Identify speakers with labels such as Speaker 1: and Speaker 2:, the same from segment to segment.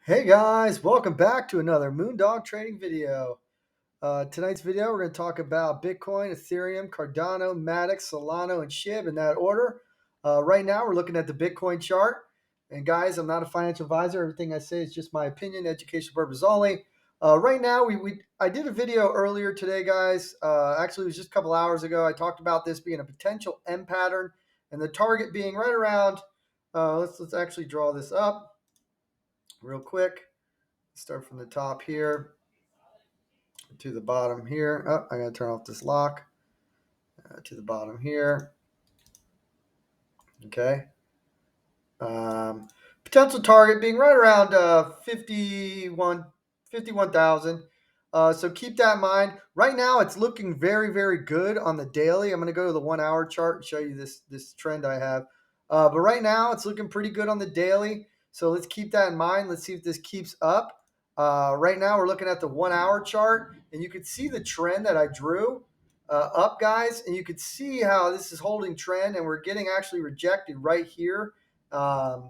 Speaker 1: Hey guys, welcome back to another Moondog trading video. Tonight's video, we're going to talk about Bitcoin, Ethereum, Cardano, Matic, Solana, and Shiba in that order. Right now, we're looking at the Bitcoin chart. And guys, I'm not a financial advisor. Everything I say is just my opinion, educational purpose only. Right now, I did a video earlier today, guys. Actually, it was just a couple hours ago. I talked about this being a potential M pattern and the target being right around. Let's actually draw this up real quick. Start from the top here to the bottom here. Oh, I gotta turn off this lock. To the bottom here. Okay. Potential target being right around 51,000. So keep that in mind. Right now, it's looking very, very good on the daily. I'm going to go to the 1 hour chart and show you this trend I have. But right now, it's looking pretty good on the daily. So let's keep that in mind. Let's see if this keeps up. Right now, we're looking at the 1 hour chart, and you can see the trend that I drew up, guys. And you can see how this is holding trend, and we're getting actually rejected right here. As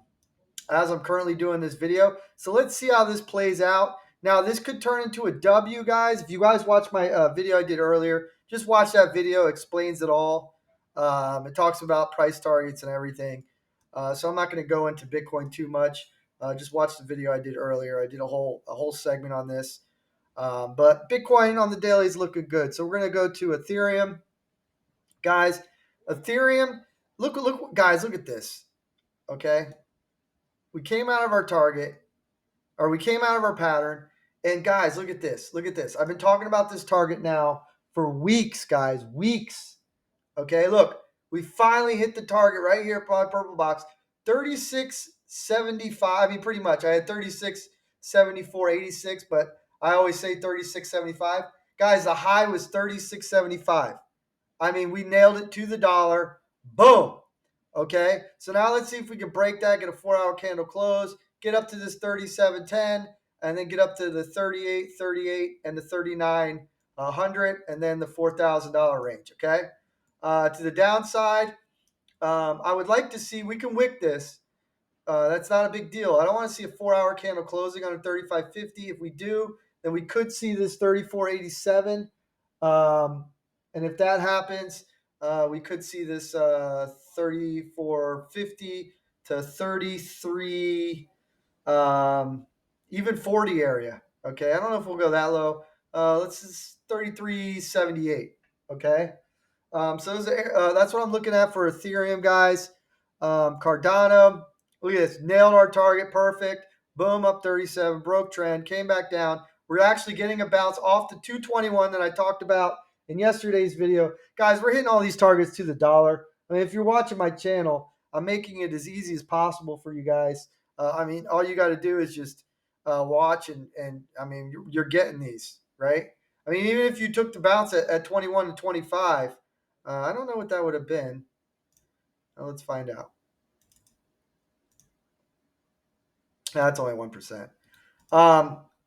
Speaker 1: I'm currently doing this video. So let's see how this plays out. Now, this could turn into a W, guys. If you guys watched my video I did earlier, just watch that video. It explains it all. It talks about price targets and everything. So I'm not going to go into Bitcoin too much. Just watch the video I did earlier. I did a whole segment on this. But Bitcoin on the daily is looking good. So we're going to go to Ethereum. Guys, Ethereum, guys, look at this. Okay. We came out of our target, or we came out of our pattern. And guys, look at this. Look at this. I've been talking about this target now for weeks, guys. Weeks. Okay, look. We finally hit the target right here by purple box. 36.75. I mean, pretty much. I had 36.74.86, but I always say 36.75. Guys, the high was 36.75. I mean, we nailed it to the dollar. Boom. Okay, so now let's see if we can break that, get a 4 hour candle close, get up to this 37.10, and then get up to the 38.38 and the 39.00, and then the $4,000 range. Okay, to the downside, I would like to see we can wick this. That's not a big deal. I don't want to see a 4 hour candle closing on a 35.50. If we do, then we could see this 34.87. And if that happens, we could see this 34.50 to 33, even 40 area. Okay, I don't know if we'll go that low. Let's just 33.78. Okay, so that's what I'm looking at for Ethereum, guys. Cardano, look at this, nailed our target, perfect. Boom, up 37, broke trend, came back down. We're actually getting a bounce off the 221 that I talked about in yesterday's video. Guys, we're hitting all these targets to the dollar. I mean, if you're watching my channel, I'm making it as easy as possible for you guys. I mean, all you got to do is just watch, and I mean, you're getting these, right? I mean, even if you took the bounce at 21 to 25, I don't know what that would have been. Let's find out. That's only 1%.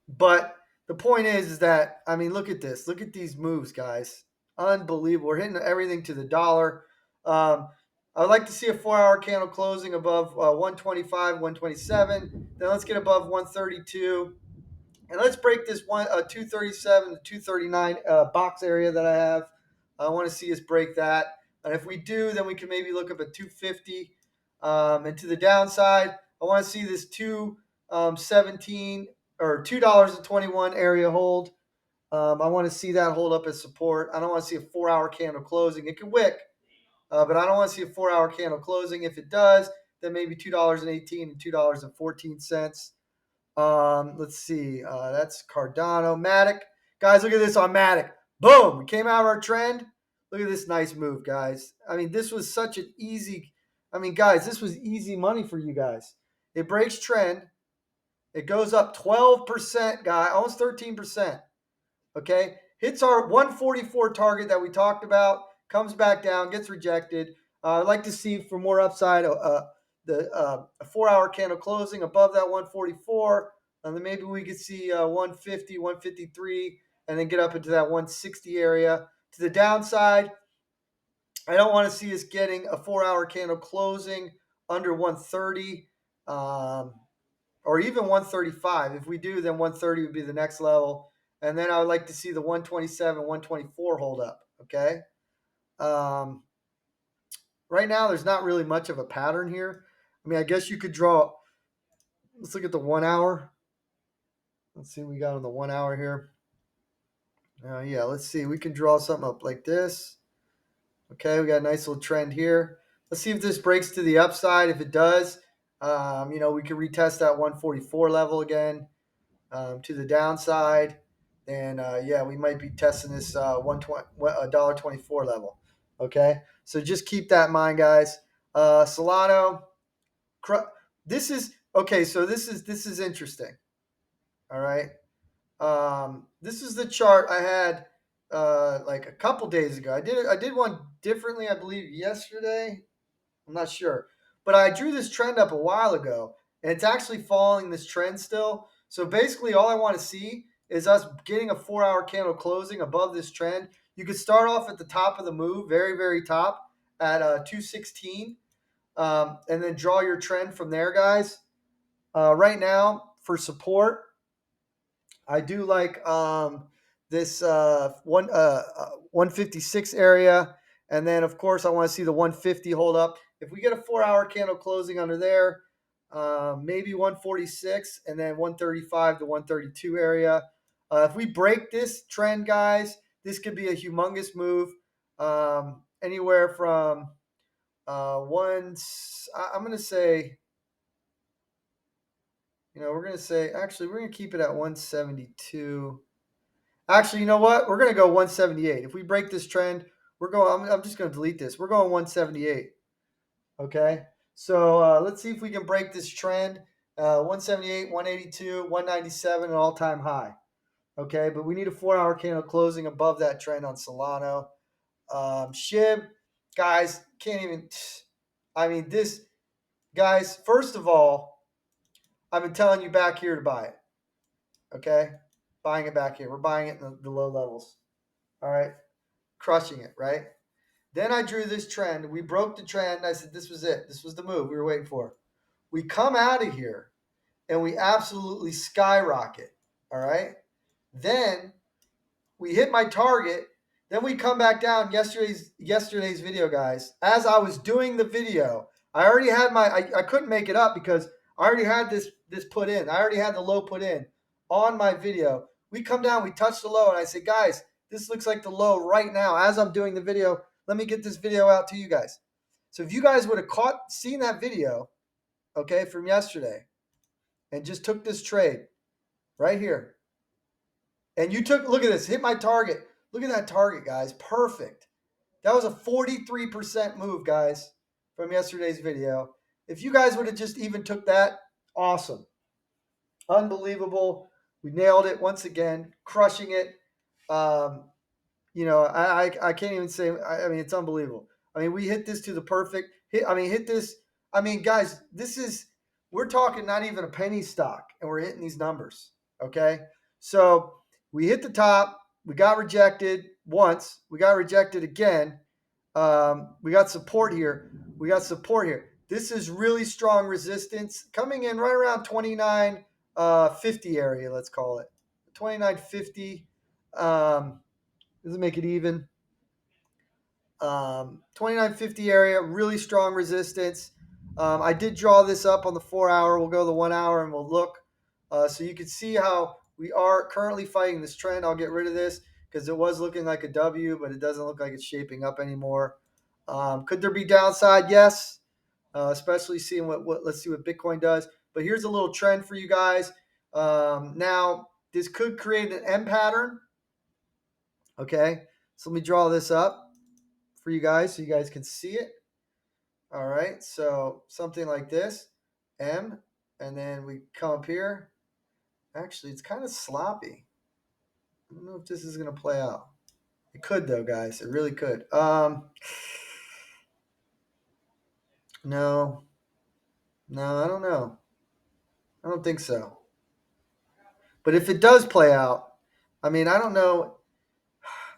Speaker 1: But the point is that, I mean, look at this. Look at these moves, guys. Unbelievable. We're hitting everything to the dollar. I'd like to see a 4 hour candle closing above 125, 127. Then let's get above 132. And let's break this 237 to 239 box area that I have. I want to see us break that. And if we do, then we can maybe look up at 250. And to the downside, I want to see this 217 or $2.21 area hold. I want to see that hold up as support. I don't want to see a 4 hour candle closing. It can wick, but I don't want to see a 4 hour candle closing. If it does, then maybe $2.18 and $2.14. Let's see. That's Cardano. Matic. Guys, look at this on Matic. Boom. We came out of our trend. Look at this nice move, guys. I mean, this was such an easy. I mean, guys, this was easy money for you guys. It breaks trend. It goes up 12%, guy, almost 13%. Okay. Hits our 144 target that we talked about. Comes back down, gets rejected. I'd like to see for more upside a 4 hour candle closing above that 144. And then maybe we could see 150, 153, and then get up into that 160 area. To the downside, I don't want to see us getting a 4 hour candle closing under 130. or even 135. If we do, then 130 would be the next level. And then I would like to see the 127, 124 hold up. Okay. Um, right now, there's not really much of a pattern here. I mean, I guess you could draw. Let's look at the 1 hour. Let's see what we got on the 1 hour here. Yeah, let's see. We can draw something up like this. Okay, we got a nice little trend here. Let's see if this breaks to the upside. If it does, we can retest that 144 level again to the downside. And yeah, we might be testing this $1.24 level. Okay, so just keep that in mind, guys. Solano, this is okay. So this is interesting. All right. This is the chart I had like a couple days ago. I did one differently, I believe, yesterday. I'm not sure, but I drew this trend up a while ago, and it's actually following this trend still. So basically, all I want to see is us getting a 4-hour candle closing above this trend. You could start off at the top of the move, very very top at 216, and then draw your trend from there, guys. Right now for support, I do like this 156 area, and then of course I want to see the 150 hold up. If we get a 4-hour candle closing under there, maybe 146, and then 135 to 132 area. If we break this trend, guys, this could be a humongous move. Anywhere from I'm going to say, we're going to say, actually, we're going to keep it at 172. Actually, you know what? We're going to go 178. If we break this trend, we're going. I'm just going to delete this. We're going 178. Okay. So let's see if we can break this trend. 178, 182, 197, an all-time high. Okay, but we need a 4-hour candle closing above that trend on Solana. Shib, guys, can't even. I mean, this, guys. First of all, I've been telling you back here to buy it. Okay, buying it back here. We're buying it in the low levels. All right, crushing it, right? Then I drew this trend. We broke the trend. I said this was it. This was the move we were waiting for. We come out of here and we absolutely skyrocket. All right. Then we hit my target. Then we come back down. Yesterday's video, guys. As I was doing the video, I already had I couldn't make it up because I already had this put in. I already had the low put in on my video. We come down, we touch the low, and I say, guys, this looks like the low right now. As I'm doing the video, let me get this video out to you guys. So if you guys would have seen that video, okay, from yesterday, and just took this trade right here, and you look at this, hit my target. Look at that target, guys. Perfect. That was a 43% move, guys, from yesterday's video. If you guys would have just even took that, awesome. Unbelievable. We nailed it once again, crushing it. I can't even say. I mean, it's unbelievable. I mean, we hit this to the perfect hit. I mean, hit this. I mean, guys, we're talking not even a penny stock, and we're hitting these numbers. Okay, so we hit the top. We got rejected once. We got rejected again. We got support here. This is really strong resistance coming in right around 29.50 area. Let's call it 29.50. Doesn't make it even. 29.50 area, really strong resistance. I did draw this up on the 4-hour. We'll go the 1 hour and we'll look. So you can see how we are currently fighting this trend. I'll get rid of this because it was looking like a W, but it doesn't look like it's shaping up anymore. Could there be downside? Yes, especially seeing let's see what Bitcoin does. But here's a little trend for you guys. Now, this could create an M pattern. Okay, so let me draw this up for you guys so you guys can see it. All right, so something like this, M, and then we come up here. Actually, it's kind of sloppy. I don't know if this is going to play out. It could, though, guys. It really could. No, I don't know. I don't think so. But if it does play out, I mean, I don't know.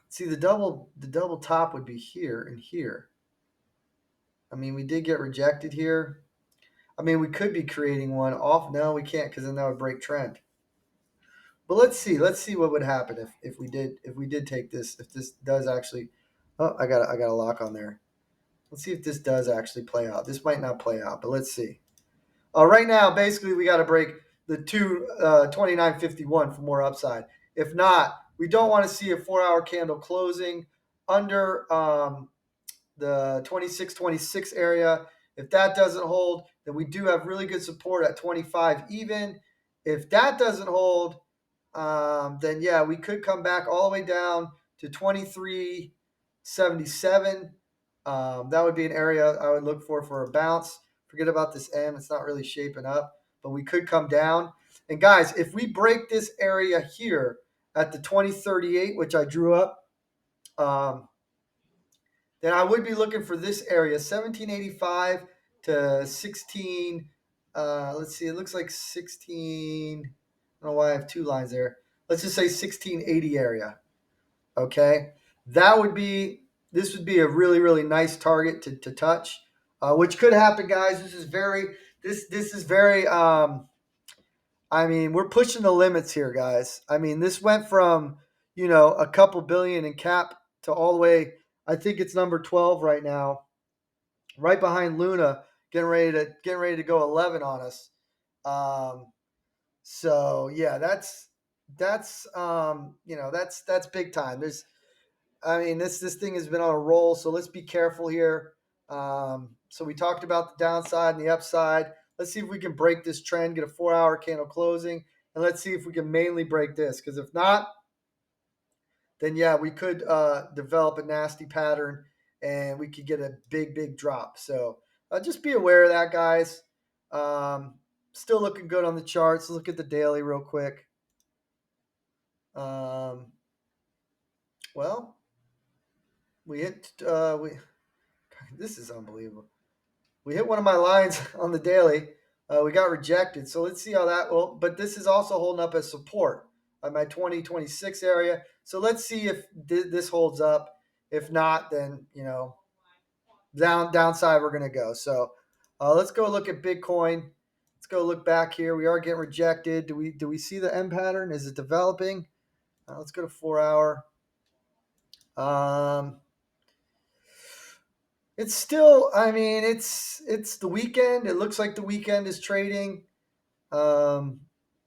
Speaker 1: See, the double top would be here and here. I mean, we did get rejected here. I mean, we could be creating one off. No, we can't because then that would break trend. But let's see. Let's see what would happen if we did take this. If this does actually, oh, I got a lock on there. Let's see if this does actually play out. This might not play out, but let's see. Right now, basically, we got to break the 29.51 for more upside. If not, we don't want to see a 4-hour candle closing under the 26.26 area. If that doesn't hold, then we do have really good support at 25 even. If that doesn't hold, then yeah, we could come back all the way down to 23.77. That would be an area I would look for a bounce. Forget about this M. It's not really shaping up, but we could come down. And guys, if we break this area here at the 2038, which I drew up, then I would be looking for this area, 1785 to 16. Let's see, it looks like 16. I don't know why I have two lines there. Let's just say 1680 area. Okay, this would be a really, really nice target to touch, which could happen, guys. This is very. I mean, we're pushing the limits here, guys. I mean, this went from a couple billion in cap to all the way. I think it's number 12 right now, right behind Luna, getting ready to go 11 on us. So yeah, that's that's big time. This thing has been on a roll, so let's be careful here. So we talked about the downside and the upside. Let's see if we can break this trend, get a 4-hour candle closing, and let's see if we can mainly break this. Because if not, then yeah, we could develop a nasty pattern, and we could get a big, big drop. So just be aware of that, guys. Still looking good on the charts. Look at the daily real quick. Well, we hit this is unbelievable. We hit one of my lines on the daily. We got rejected. So let's see how that will. But this is also holding up as support at my 2026 area. So let's see if this holds up. If not, then downside we're gonna go. So let's go look at Bitcoin. Let's go look back here. We are getting rejected. Do we see the M pattern? Is it developing? Let's go to 4-hour. It's still, I mean, it's the weekend. It looks like the weekend is trading.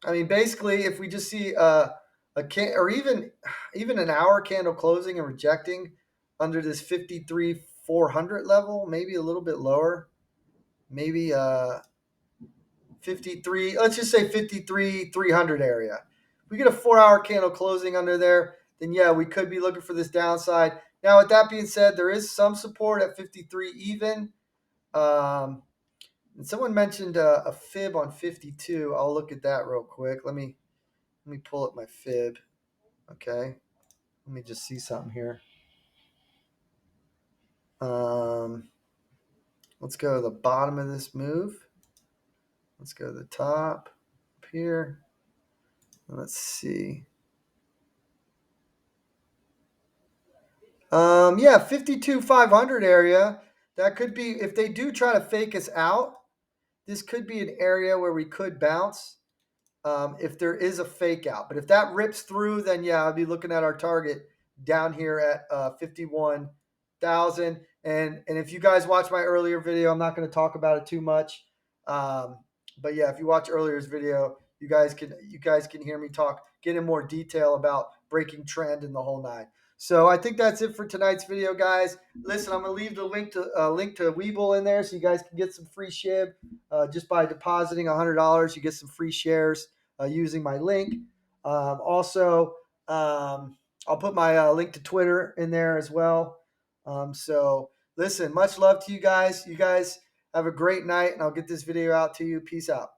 Speaker 1: Basically, if we just see or even an hour candle closing and rejecting under this 53,400 level, maybe a little bit lower, maybe 53. Let's just say 53,300 area. If we get a 4-hour candle closing under there, then yeah, we could be looking for this downside. Now, with that being said, there is some support at 53 even. And someone mentioned a fib on 52. I'll look at that real quick. Let me pull up my fib. Okay. Let me just see something here. Let's go to the bottom of this move. Let's go to the top up here. Let's see. 52,500 area. That could be, if they do try to fake us out, this could be an area where we could bounce if there is a fake out. But if that rips through, then yeah, I'll be looking at our target down here at 51,000. And if you guys watch my earlier video, I'm not going to talk about it too much. But yeah, if you watch earlier's video, you guys can hear me get in more detail about breaking trend and the whole nine. So I think that's it for tonight's video, guys. Listen, I'm gonna leave the link to Webull in there, so you guys can get some free SHIB just by depositing $100. You get some free shares using my link. Also, I'll put my link to Twitter in there as well. So listen, much love to you guys. You guys have a great night, and I'll get this video out to you. Peace out.